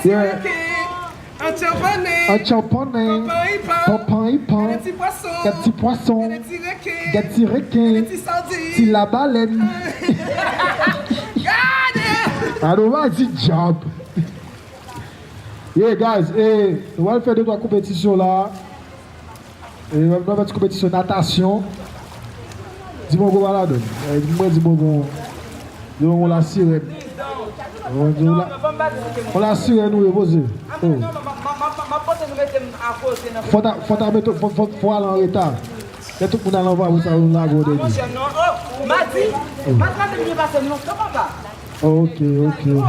Yeah. Un champonnet, papan et pan, des petits poissons, des petits requins, c'est la baleine. I don't like this job. Yeah, guys, on va faire 2-3 compétitions là. Et on va faire une compétition de natation. Dis-moi comment la donne. Dis-moi la sirène. On la sirène nous reposer. Faut aller en retard. Et tout le monde à l'envoi, vous savez, on a gros début. Ok. Nous